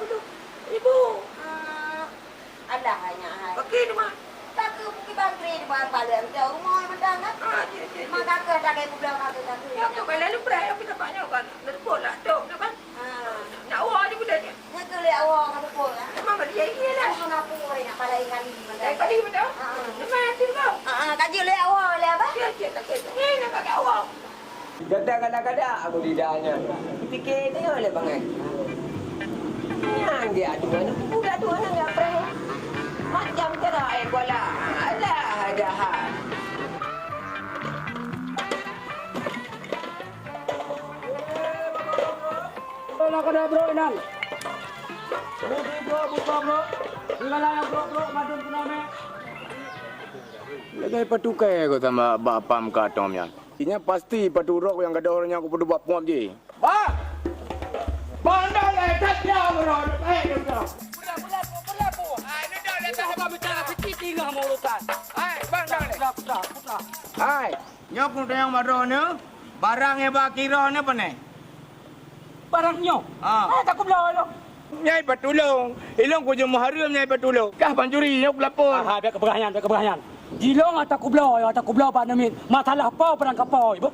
Ada hanya hai. Okey ni mah. Tak ke bukit bangkri di bawah paling jauh rumah mandang kan? Maka ke tak ke pulau tak ke. Ya tu kalau lupa ya kita banyak kan. Lepas lah tu kan. Nak awak je budak ni. Nak ke le awak kata pun. Memang dia ini lah. Aku nak pun nak palai kali mandang. Kali betul. Memang tu kau. Kaji le awak le apa? Ya tak ke. Ni nak pakai awak. Kadang-kadang aku lidahnya. Fikir dia oleh bangai. Yang dia tu mana? Budak tu mana enggak pernah. Macam cerai bola. Alah, jahat. bro Inan. Bro, buka bro. Tinggal ayam bro, madun kenapa? Lagi patukai aku sama bapam katomnya. Ini pasti paturok yang ada orangnya aku perlu buat puap je. Ba! Bandar le tajam bro. Bro. Berlaku. Ini dah le tak apa bicara kecil tinggal mau urusan. Bandar le. Putra. Nyok pun yang madone. Barangnya bakirone apa ni? Barangnya. Tak aku belah. Nyai patulong. Ilong ko jemo harum nyai patulong. Kah pancuri nyok lapor. Biar keberanian. Jilong atau kublo Pak Namin. Masalah apa perang kapoi, Bu?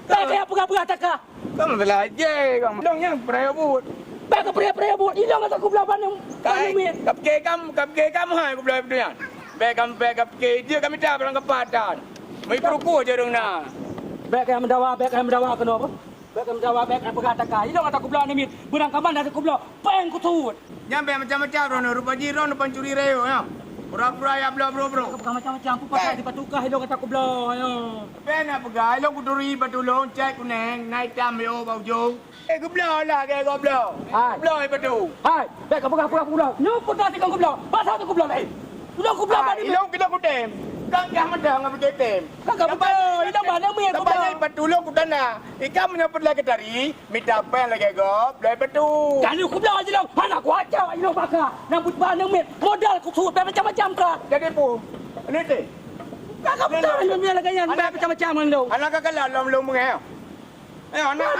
Kaya pegah takah. Kamu telah je, kamu. Dongnya peraya but. Baka peraya but. Jilong atau kublo Pak Namin. Kapke kamu hai kublo itu ya. Kapke dia kami dah perang kepatan. Mai peruku je dong na. Baka yang mendawa kenapa? Baka mendawa pegah takah. Jilong atau kublo Namin. Berang kaman dari kublo. Peng kutut. Nyampe macam-macam rono rupa jiron pancuri reo ya. Pura-pura ya bro. Bukan macam-macam aku pakai di patukah hilong kata aku belah ayo. Bena pegai lo kuduri patulong cek kuneng naik tam yo bau jong. Ku belah lah ke ku belah. Belah patu. Hai, bek aku belah. Nyumput nanti kau belah. Pasal tu belah lai. Udah aku belah ni. Ilong kita kutem. Kang dah medang apa ketem. Kang belah. Ida mana mi aku belah. Patulong kudana. Ikam menyaput lagi tadi. Minta pen lagi go. Belah patu. Jangan aku belah aja long. Anak aku aja ilong baka. Nambut bahan mi. Modal ku suut macam-macam kah. Jadi pu. Ini teh. Kakak betul ni lagi yang macam-macam long. Anak kakak lalu mengeh. Anak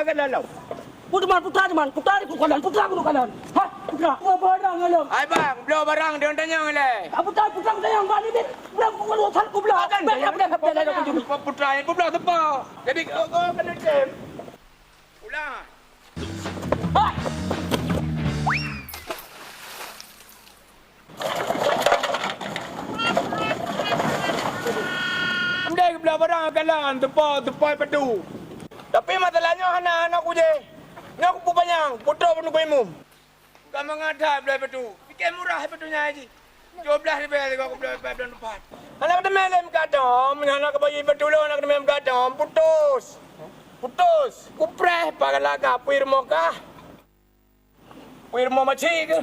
kakak lalu. Putra ni kalan. Ha, putra. Apa barang long? Ai bang, belah barang dia tanya ngale. Putra yang bani ni. Putra ku kalau san ku belah. Putra yang belah tepa. Jadi kau kena tem. Ulang. Ha. Ndai belah barang kalan tepa padu. Tapi masalahnya anak aku je. Nak aku panjang, putra pun aku kamu ngada belah padu. Fikir murah padunya aja. 12 ribu aku belah padu depan. Anak ada melem kadom, anak kebayi padu lo anak melem kadom putus. Kupreh pagalaga puirmo kah? Puirmo macam ke?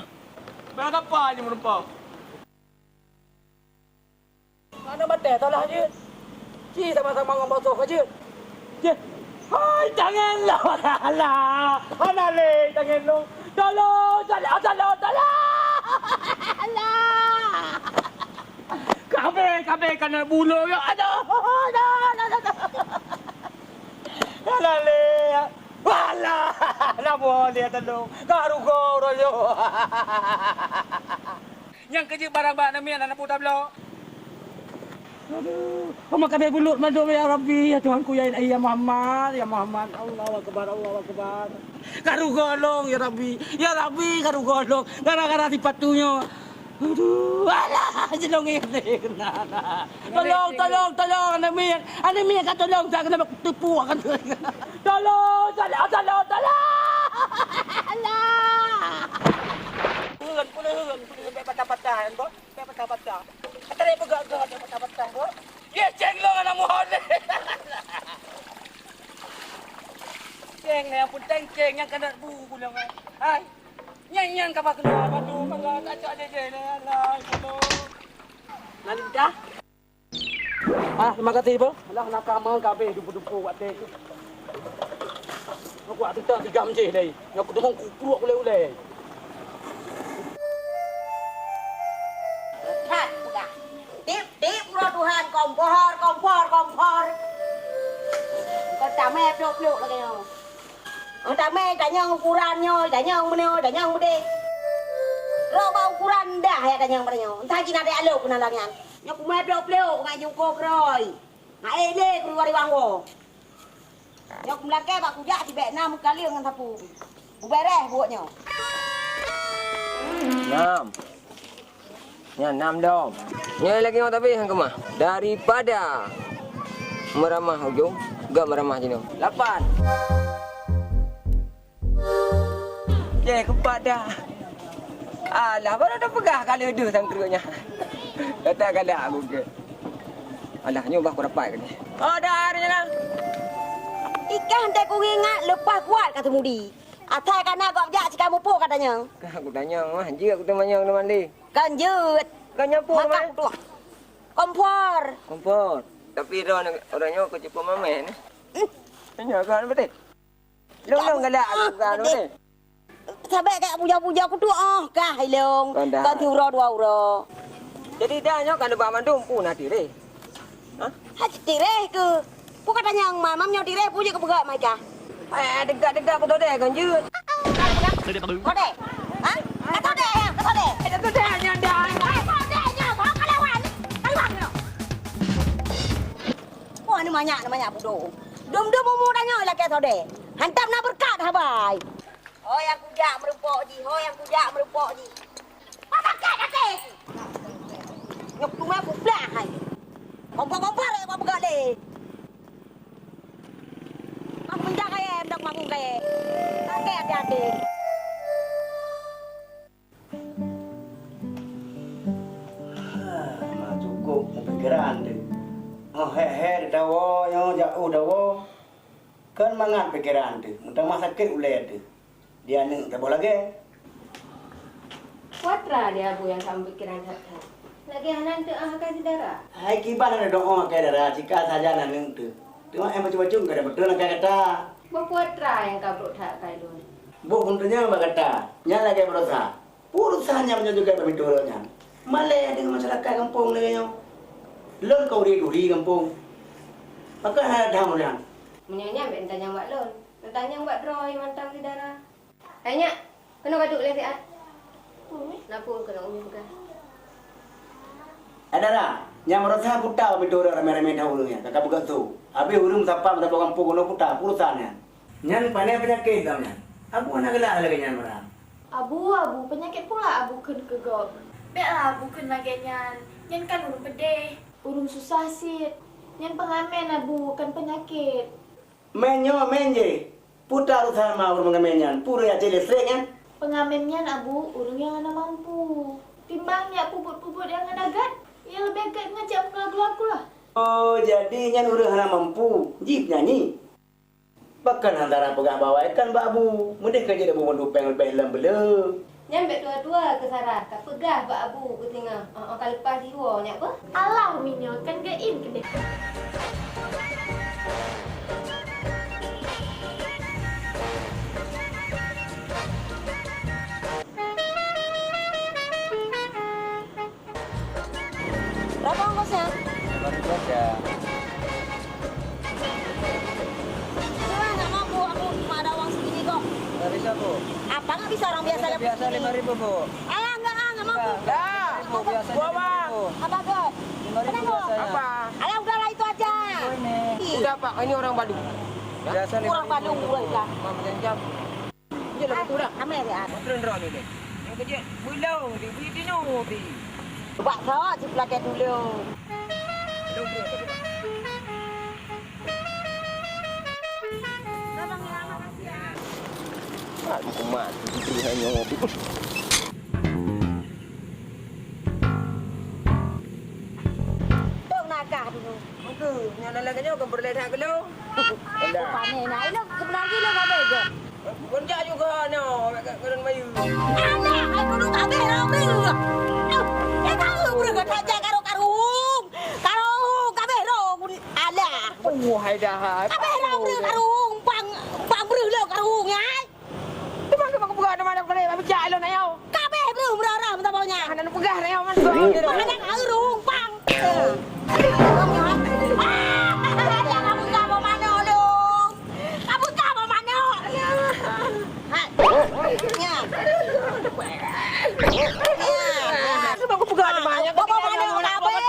Berapa apa aja merupa? Mana mati salah je. Ci sama-sama ngomong aja. Je. Hai janganlah. Alah. Ana le jangan lo. Tolong. Alah. Kabe kena bulu yo. Aduh. Alah le. Walah. Nak boleh tolong. Garu-garu yo. Yang kerja barang-barang ni anak putar belok. Aduh, kabe bulut madu ya Rabbi, ya Tuhanku ya Muhammad, Allahu akbar. Karu golong ya Rabbi, karu golong. Gara-gara dipatunya. Aduh, alah, jelong ini kena. Tolong, Ane mi kan tolong, jangan kena tipu akan. Tolong. Alah. Pulen, patah-patah, kok. Patah-patah. Kata dia pegak-gak, patah-patah, kok. Ya, ceng lo anak mohon. Ceng, yang pun ceng yang kena buku lang. Hai. Nyanyian ka pa kena padu, pagkat aja je lah. Lalu dah. Terima kasih, Bro. Alah nak kamal kabe dupu-dupu buat teh. Aku ada 3 je dai. Aku demong kuruk ule-ule. Tip lo Tuhan kompor. Kau tak main peluk lagi no. Kau tak main tanya ukurannya, tanya mudi. Lo bau ukuran dah ya tanya mereka. Entah jina ada aluk kenalangan. Nyok main peluk ngaji kok roy. Ngai ele keluar wanggo. Nyok melake bak kujak di bek 6 kali dengan sapu. Bereh buatnya. 6 dong. Nyai lagi mau tapi hang kemah. Daripada meramah ujung, gak meramah jino. 8. Kepada. Alah, baru dah pegah kali ada sangkrunya. Kata kada aku ke. Alah, nyoba aku dapat ke ni. Oh, dah hari lah. Ikan tak ku ingat lepas kuat kata mudi. Atai kana kok jak si kamu po katanya. Aku tanya mah, jika aku tanya teman di. Kan jeut. Kau nyapu Makan mah? tuh. Kompor. Kompor. Tapi orangnya aku cepu mamen. Tanya kan betul. Long galak kan betul. Sampai kayak puja-puja aku tuh kah ilong. Kan diuro 2 euro. Jadi dah nyok kan ba mandum pu nanti deh. Hah? Hati tireh ke. Pu katanya yang mamam nyo tireh puja ke pegak mereka. Degak aku tode kan jeut. Tode. Hah? Tode ya, tode. Tode nyandang. Todenya kok kelawan. Kelawan no. Wah, ini banyak bodoh. Dum-dum umur tanya lagi tode. Hantam na berkat habai. Oh yang kujak merupok ji, Apa kat kate? Ngep tu mah pula hai. Kompor apa pegak le. Aku menjak kaya dak mangung kaya. Kakek hati-hati. Cukup pikiran deh. Oh he dawo yo jauh dawo. Kan mangat pikiran deh. Mudah mah sakit ulet deh. Dia nih tak boleh lagi. Watra dia bu yang kamu pikiran hati. Lagi hanan tu kasih darah. Hai kiban ada doa kayak darah jika saja nanti tu. Tengok yang macam-macam kada betul nak kata. Watra yang kamu tak kayu. Bu huntunya mbak kata. Nya lagi berusaha. Urusahnya macam juga berbedanya. Malay dengan masyarakat kampung lagi nyo. Lon kau duri kampung. Maka ada damulan. Menyanyi bentanya mbak lon. Bentanya mbak droy mantang di darah. Tanya, kena kaduk lagi ah. Lapor kena umi bukan. Ada dah. Yang merasa putar betul ramai-ramai dahulunya. Kakak bukan tu. Habis urung siapa berapa kampung kono putar urusannya. Nyan pandai penyakit namanya. Aku nak gelak lagi nyan merah. Abu penyakit pula abu ken kegok. Baiklah abu ken lagi nyan. Nyan kan urung pedih, urung susah sit. Nyan pengamen abu kan penyakit. Menyo menje. Putar urusan mah urung mengenyan. Pura ya jelas kan? Pengamennya abu urung yang ana mampu. Timbangnya puput-puput yang ana agak. Ya lebih agak ngajak lagu-lagu lah. Oh, jadi nyan urang hana mampu. Jip nyanyi. Bahkan antara pegak bawah kan babu. Mending kerja dah bawa dupeng lebih lembele. Nyan bet tua-tua ke Sarah. Tak pegah bak abu ke tengah. Kalau lepas diwa nyak apa? Alah minyo kan gain ke dek. Berapa ongkosnya? Baru saja. Nggak mampu, aku cuma ada uang segini kok. Nggak bisa bu. Apa nggak bisa orang biasa dapat Biasa segini? 5.000 bu. Alah nggak mampu. Dah. Biasanya 5.000. Apa kok? 5.000 biasanya. Apa? Alah udahlah itu aja. Udah pak, ini orang Bandung. Biasa 5.000. Orang Bandung udah. Mama jam. Dia lah betul dah. Kami ya. Drone ni deh. Yang kerja bulau di video di. Buat kau si pelajar dulu. Aku mati itu hanya ngopi. Tung nakah dulu. Aku nyala lagi nyo kan berledah ke lo. Panen nah ini sebenarnya lo nggak bego. Kerja juga no, keren bayu. Anak, aku lu tak bego bego. Ya tahu berkat aja karung. Kabero alah. Wahai dah. Karung pang bro lo karung ya. Cuma aku bukan ada mana boleh bicara lo nayo. Kabeh bro merara minta maunya. Anak pegah nayo mas. Mana karung pang. Kamu tak mau mana lo? Kamu tak mau mana? Ya. Aku bukan ada mana. Bapak mana kabeh?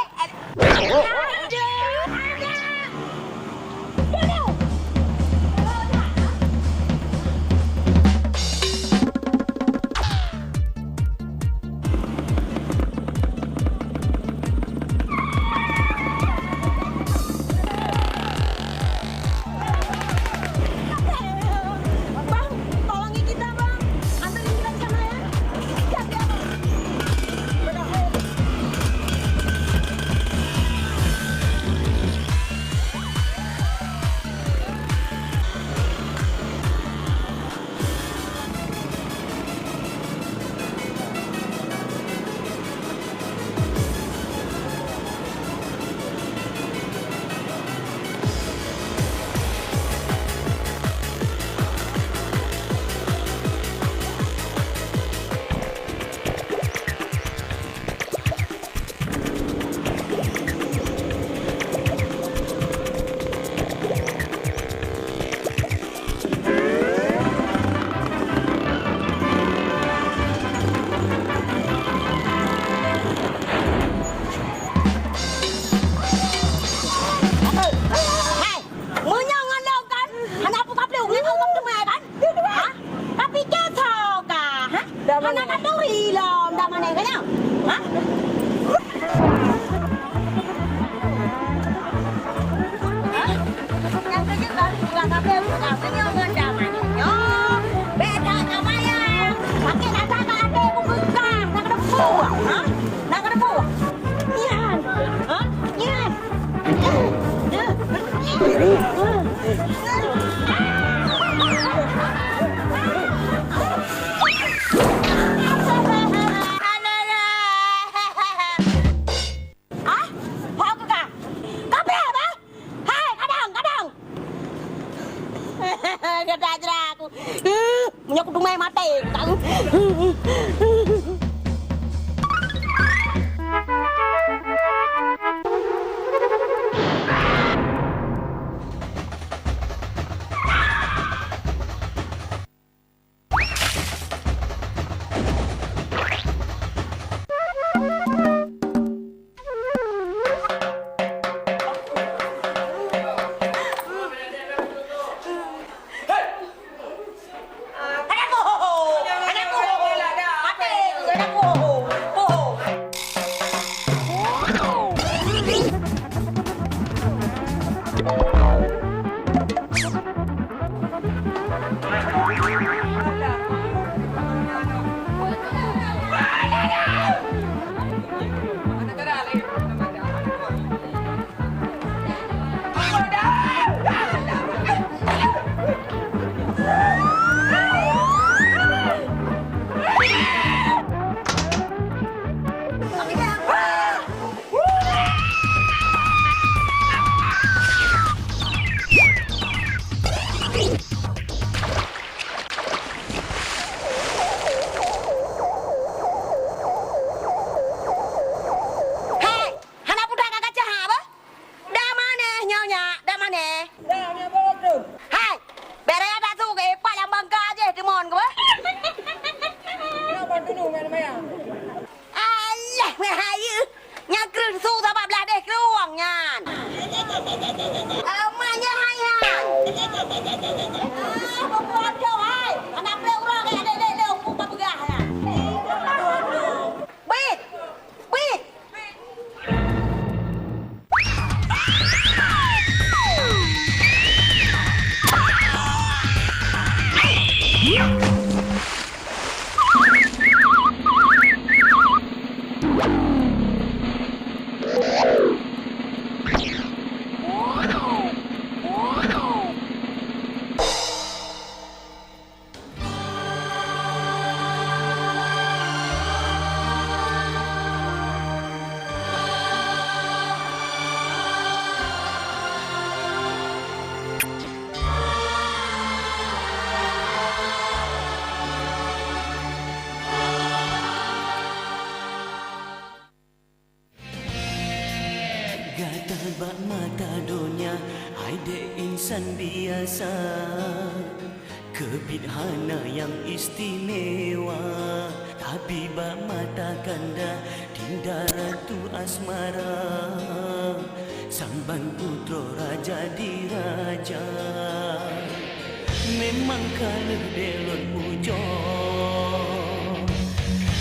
tungai mati tahu. Tebak mata dunia, hai dek insan biasa, kebidhana yang istimewa. Tapi bak mata kanda, dinda ratu asmara, sambang putra raja diraja. Memang kalau belon mujo,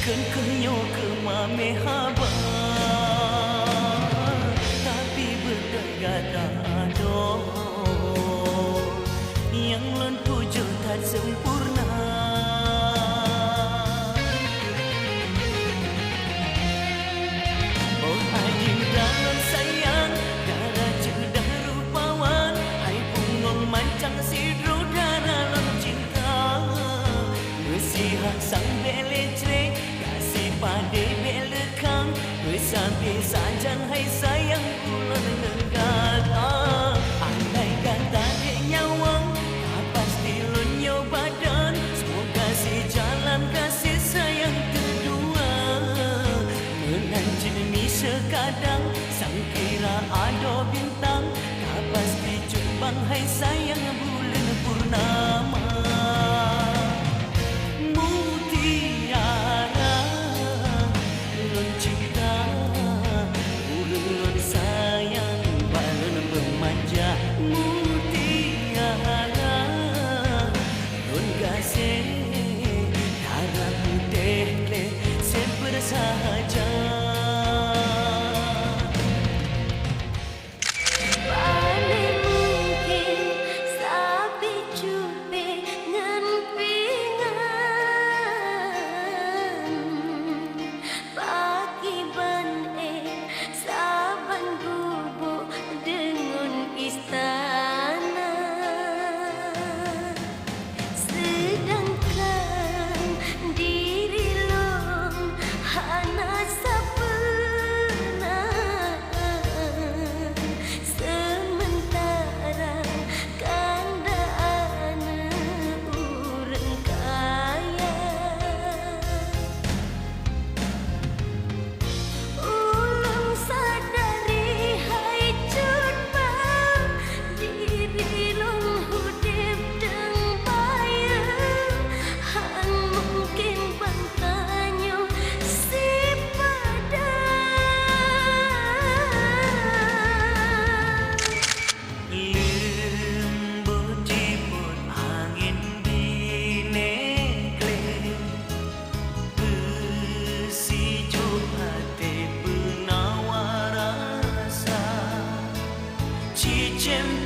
ken kenyo ke mame haba. Gada ado yang lon tujuh tak sempurna. Oh hadim dalam sayang, darah cedah rupawan, hai bungong mancang sidru darah lon cinta. Bersihak sang belecre, kasih pade belekang, bersampai sajan hai sayang kulon nenggal. Andai kata dek nyawang, pasti lon nyaw badan. Semoga si jalan kasih sayang kedua menanjil mi sekadang, sang kira ada bintang, pasti cumbang hai sayang bulan purnama. Mutiara lon cinta, lon sayang, balon bermanja. Mutiara lon kasih, darah putih le sebersahaja. Paling mungkin sapi cupe cinta